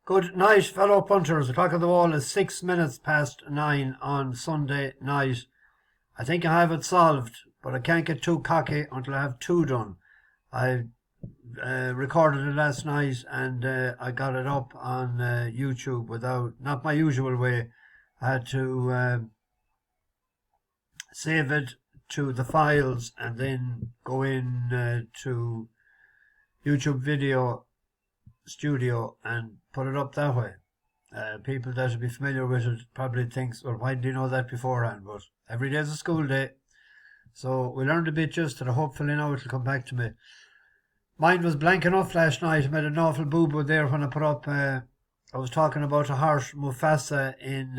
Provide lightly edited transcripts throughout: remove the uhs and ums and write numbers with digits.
Good night, fellow punters. The clock on the wall is 6 minutes past 9 on Sunday night. I think I have it solved, but I can't get too cocky until I have two done. I recorded it last night and I got it up on YouTube without, not my usual way. I had to save it to the files and then go in to YouTube Video Studio and put it up that way. People that would be familiar with it probably thinks, well, why did you know that beforehand? But every day is a school day. So we learned a bit just and hopefully now it'll come back to me. Mine was blank enough last night. I made an awful boo-boo there when I put up, I was talking about a horse, Mufasa, in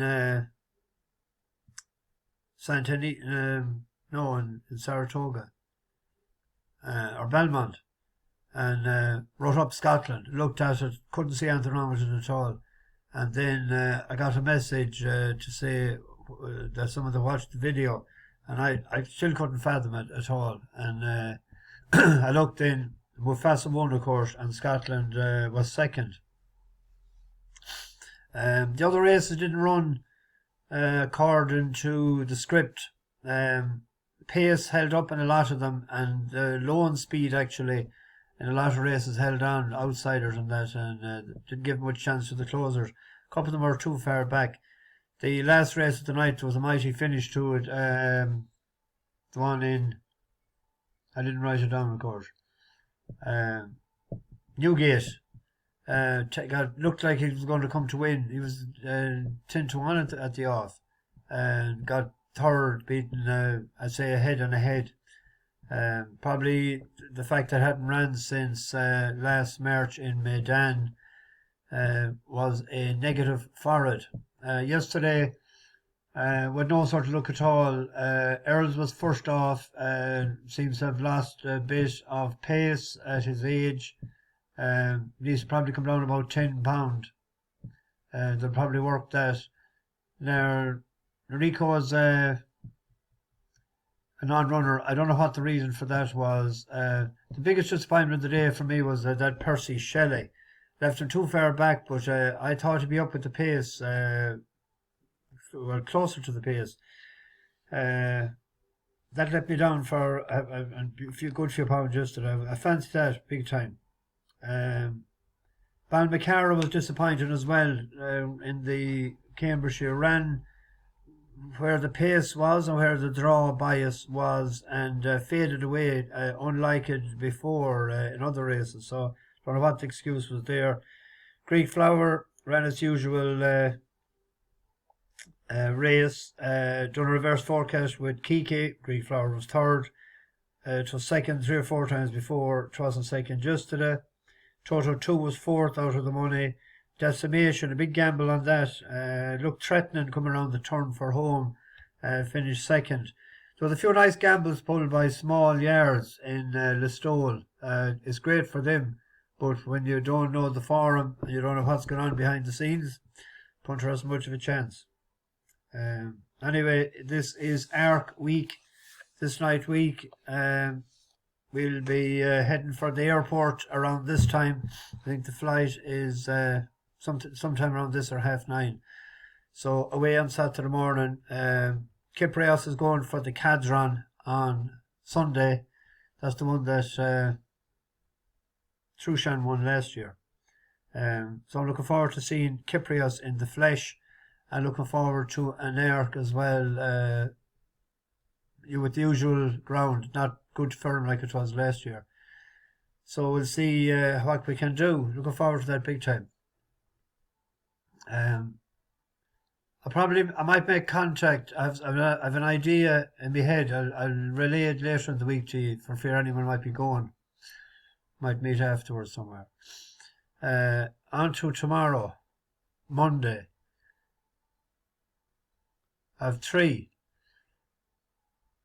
in Saratoga, or Belmont. And wrote up Scotland, looked at it, couldn't see anything wrong with it at all. And then I got a message to say that someone had watched the video, and I still couldn't fathom it at all. And I looked in, Mufasa won, of course, and Scotland was second. The other races didn't run according to the script. Pace held up in a lot of them, and low on speed actually in a lot of races held on, outsiders and that, and didn't give much chance to the closers. A couple of them were too far back. The last race of the night was a mighty finish to it. The one in, I didn't write it down, of course. Newgate. Looked like he was going to come to win. He was 10-1 at the off, and got third, beaten, I'd say, a head and a head. Probably the fact that I hadn't ran since last March in Medan was a negative for it. Yesterday, with no sort of look at all, Earls was first off, seems to have lost a bit of pace at his age. Needs to probably come down about 10 pound. They'll probably work that. Now, Rico was a non-runner. I don't know what the reason for that was. The biggest disappointment of the day for me was that Percy Shelley left him too far back, but I thought he'd be up with the pace, well, closer to the pace. That let me down for a good few pounds yesterday. I fancied that big time. Balmacara was disappointed as well in the Cambridgeshire. Ran where the pace was and where the draw bias was, and faded away unlike it before in other races. So I don't know what the excuse was there. Greek Flower ran its usual race, done a reverse forecast with Kiki. Greek Flower was third. It was second 3 or 4 times before. It wasn't second just today. Toto 2 was fourth out of the money. Decimation, a big gamble on that. Looked threatening coming around the turn for home. Finished second. So the few nice gambles pulled by small yards in Listowel. It's great for them, but when you don't know the forum and you don't know what's going on behind the scenes, punter has much of a chance. Anyway, this is ARC week, this night week. We'll be heading for the airport around this time. I think the flight is sometime around this or 9:30. So away on Saturday morning. Kiprios is going for the Cadron on Sunday. That's the one that Trushan won last year. So I'm looking forward to seeing Kiprios in the flesh, and looking forward to an ARC as well. With the usual ground, not good firm like it was last year. So we'll see what we can do. Looking forward to that big time. I might make contact. I've an idea in my head. I'll relay it later in the week to you for fear anyone might be going. Might meet afterwards somewhere. On to tomorrow, Monday. I have 3.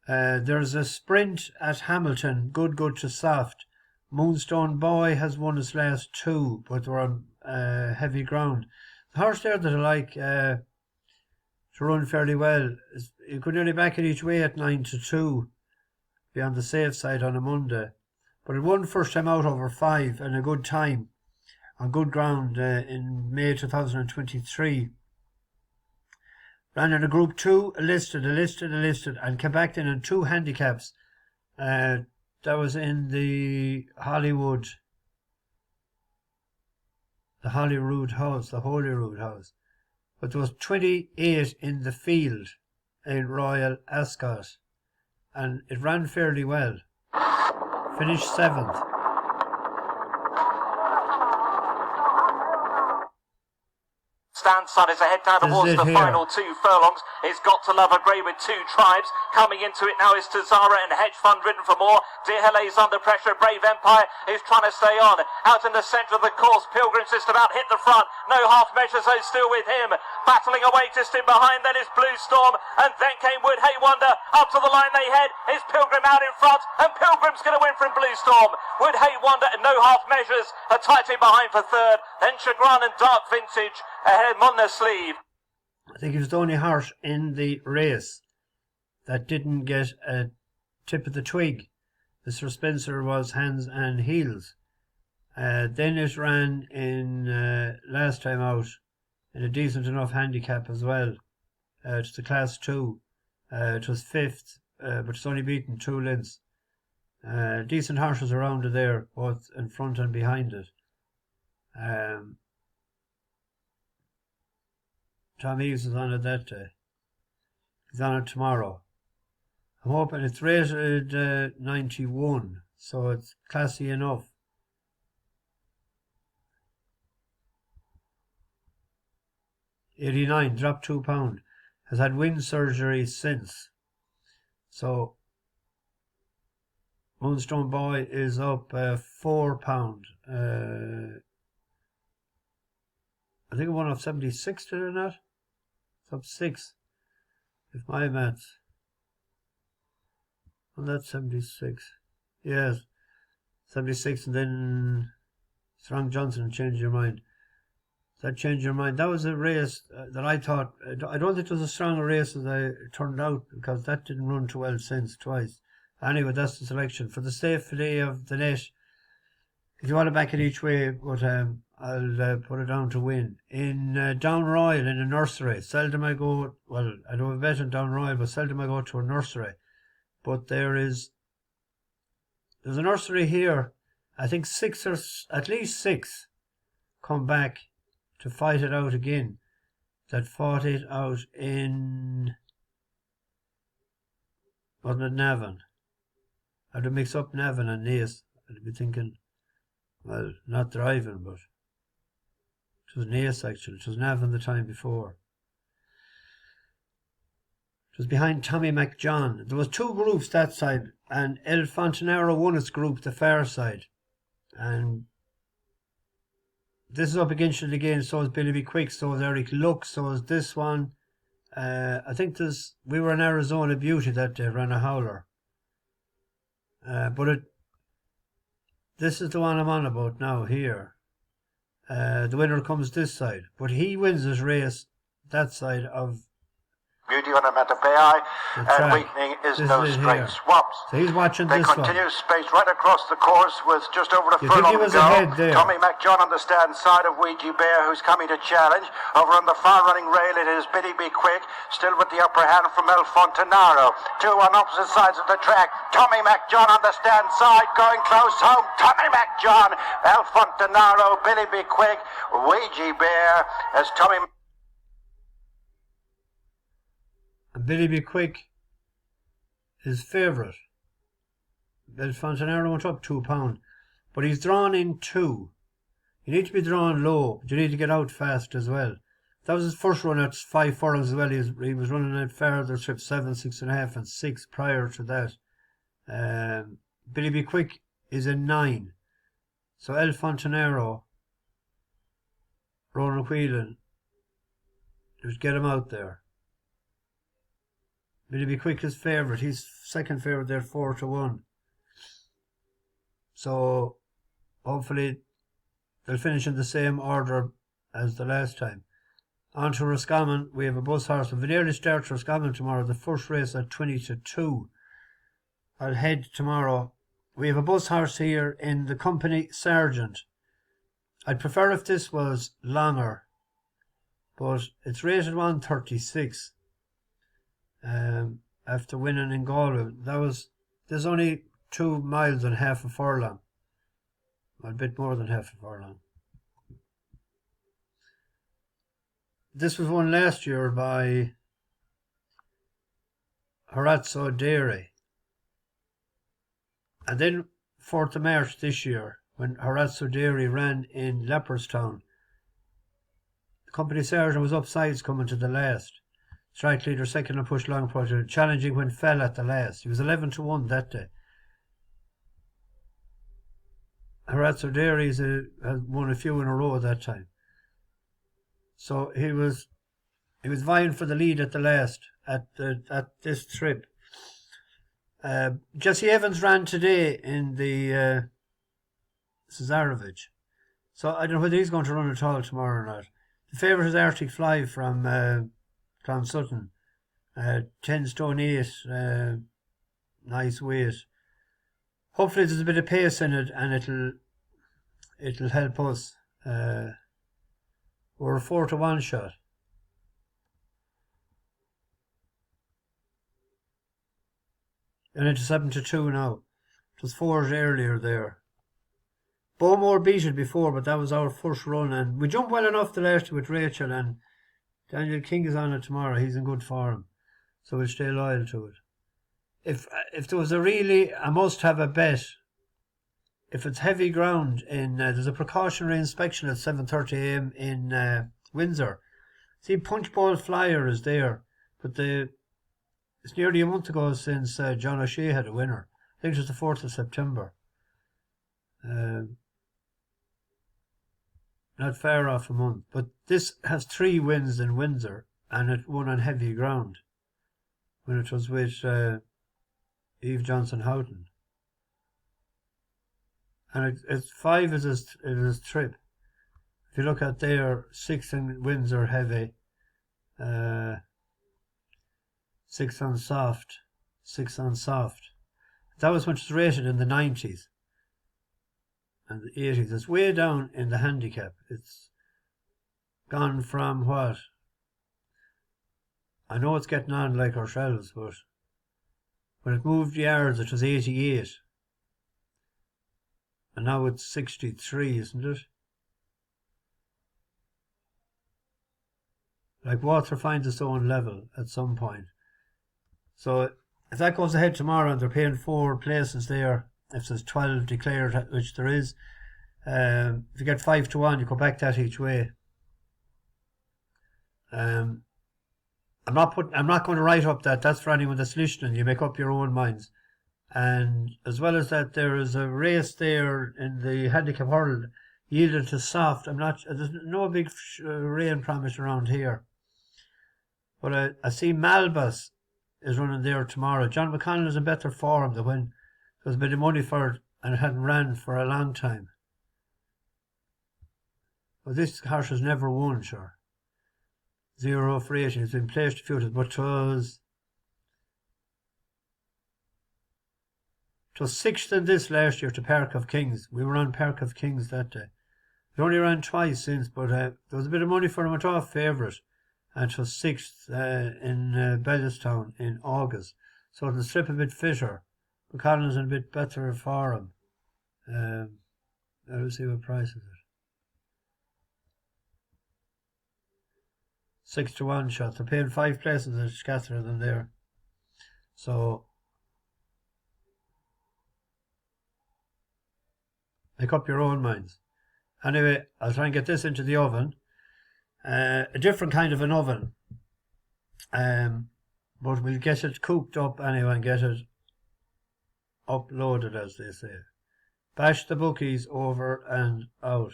There's a sprint at Hamilton, good to soft. Moonstone Boy has won his last 2, but they're on heavy ground. The horse there that I like to run fairly well, you could nearly back it each way at 9-2, be on the safe side on a Monday. But it won first time out over 5 and a good time. on good ground in May 2023. Ran in a Group 2, a listed, and came back then in 2 handicaps. That was in the Holyrood House. But there was 28 in the field in Royal Ascot, and it ran fairly well. Finished 7th. Stanson is ahead down towards the final 2 furlongs. It's Got to Love a Grey with 2 tribes. Coming into it now is Tazara and Hedge Fund ridden for more. Dear Hele's under pressure. Brave Empire is trying to stay on. Out in the centre of the course, Pilgrim's just about hit the front. No half measures, though, still with him. Battling away just in behind, then is Blue Storm, and then came Would Hay Wonder. Up to the line they head. Is Pilgrim out in front, and Pilgrim's going to win from Blue Storm. Would Hay Wonder and no half measures are tight in behind for 3rd. Then Chagrin and Dark Vintage ahead. Mon Na Slieve. I think he was the only horse in the race that didn't get a tip of the twig. The Sir Spencer was hands and heels. Then it ran in last time out in a decent enough handicap as well. It's the Class 2. It was 5th, but it's only beaten 2 lengths. Decent horses around it there, both in front and behind it. Tom Eves is on it that day. He's on it tomorrow. I'm hoping it's rated 91, so it's classy enough. £89, dropped £2. Has had wind surgery since. So Moonstone Boy is up £4. I think it won off 76, did it not? It's up 6. If my maths. And that's 76. Yes. 76, and then Strong Johnson changed your mind. That changed your mind. That was a race that I thought, I don't think it was as strong a race as I turned out, because that didn't run too well since, twice. Anyway, that's the selection. For the safety of the net, if you want to back it each way, but I'll put it down to win. In Down Royal, in a nursery, seldom I go, well, I don't have a bet in Down Royal, but seldom I go to a nursery. But there's a nursery here, I think 6 or at least 6 come back to fight it out again, that fought it out in, wasn't it Navan? I had to mix up Navan and Naas. I'd be thinking, well, not driving, but it was Naas actually. It was Navan the time before. It was behind Tommy McJohn. There was 2 groups that side, and El Fontenero won its group, the far side. And this is up against it again, so is Billy Be Quick, so is Eric Luck, so is this one. I think we were in Arizona Beauty that day, ran a howler. But this is the one I'm on about now here. The winner comes this side, but he wins his race that side of Beauty on him at the Bay, and weakening is no straight swaps. So he's watching they this one. They continue space right across the course with just over a furlong to go. Tommy McJohn on the stand side of Ouija Bear, who's coming to challenge. Over on the far running rail it is Biddy Be Quick, still with the upper hand from El Fontenero. 2 on opposite sides of the track. Tommy McJohn on the stand side, going close home. Tommy McJohn, El Fontenero, Billy Be Quick, Ouija Bear as Tommy. And Billy Be Quick is favourite. El Fontenero went up £2, but he's drawn in 2. You need to be drawn low, but you need to get out fast as well. That was his first run at 5 furlongs as well. He was running at further trips 7, 6.5 and 6 prior to that. Billy Be Quick is a 9. So El Fontenero, Ronan Whelan, just get him out there. Billy Be Quick is favourite. He's second favourite there, 4-1. So hopefully they'll finish in the same order as the last time. On to Roscommon. We have a bus horse. We've an early start to Roscommon tomorrow. The first race at 20-2. I'll head tomorrow. We have a bus horse here in the Company Sergeant. I'd prefer if this was longer, but it's rated 136. After winning in Galway, there's only 2 miles and half a furlong, a bit more than half a furlong. This was won last year by Horatio Dairy, and then 4th of March this year, when Horatio Dairy ran in Leopardstown, the company sergeant was upsides coming to the last. Strike leader second and push long project, challenging when fell at the last. He was 11-1 that day. Horatio Dairy has won a few in a row at that time. So he was vying for the lead at the last at this trip. Jesse Evans ran today in the Cesarovich. So I don't know whether he's going to run at all tomorrow or not. The favourite is Arctic Fly from Clonsutton. 10 stone 8, nice weight. Hopefully there's a bit of pace in it and it'll help us. We're a 4-1 shot. And into 7-2 now. It was 4 earlier there. Bowmore beat it before, but that was our first run, and we jumped well enough the last with Rachel, and Daniel King is on it tomorrow. He's in good form, so we'll stay loyal to it. If there was a must-have a bet, if it's heavy ground there's a precautionary inspection at 7:30 a.m. in Windsor. See, Punchbowl Flyer is there, but it's nearly a month ago since John O'Shea had a winner. I think it was the 4th of September. Not far off a month, but this has 3 wins in Windsor, and it won on heavy ground when it was with Eve Johnson Houghton. And it's 5 is his trip. If you look at there, 6 in Windsor heavy, 6 on soft, 6 on soft. That was when it was rated in the 90s and the 80s. It's way down in the handicap. It's gone from what? I know it's getting on like ourselves, but when it moved yards it was 88. And now it's 63, isn't it? Like water finds its own level at some point. So if that goes ahead tomorrow and they're paying 4 places there, if there's 12 declared, which there is, if you get 5-1, you go back that each way. I'm not going to write up that. That's for anyone that's listening. You make up your own minds. And as well as that, there is a race there in the handicap hurl yielded to soft. There's no big rain promise around here. But I see Malbus is running there tomorrow. John McConnell is in better form than when there was a bit of money for it and it hadn't ran for a long time. But this horse has never won, sure. 0 for 18. It's been placed a few times, but it was 6th in this last year to Park of Kings. We were on Park of Kings that day. It only ran twice since, but there was a bit of money for him at all favourite. And it was 6th in Bellestown in August. So it'll slip a bit fitter. McConnell's in a bit better form. Let's see what price is it. 6-1 shot. They're paying 5 places at Scattered than there. So make up your own minds. Anyway, I'll try and get this into the oven. A different kind of an oven. But we'll get it cooked up anyway and get it uploaded, as they say. Bash the bookies over and out.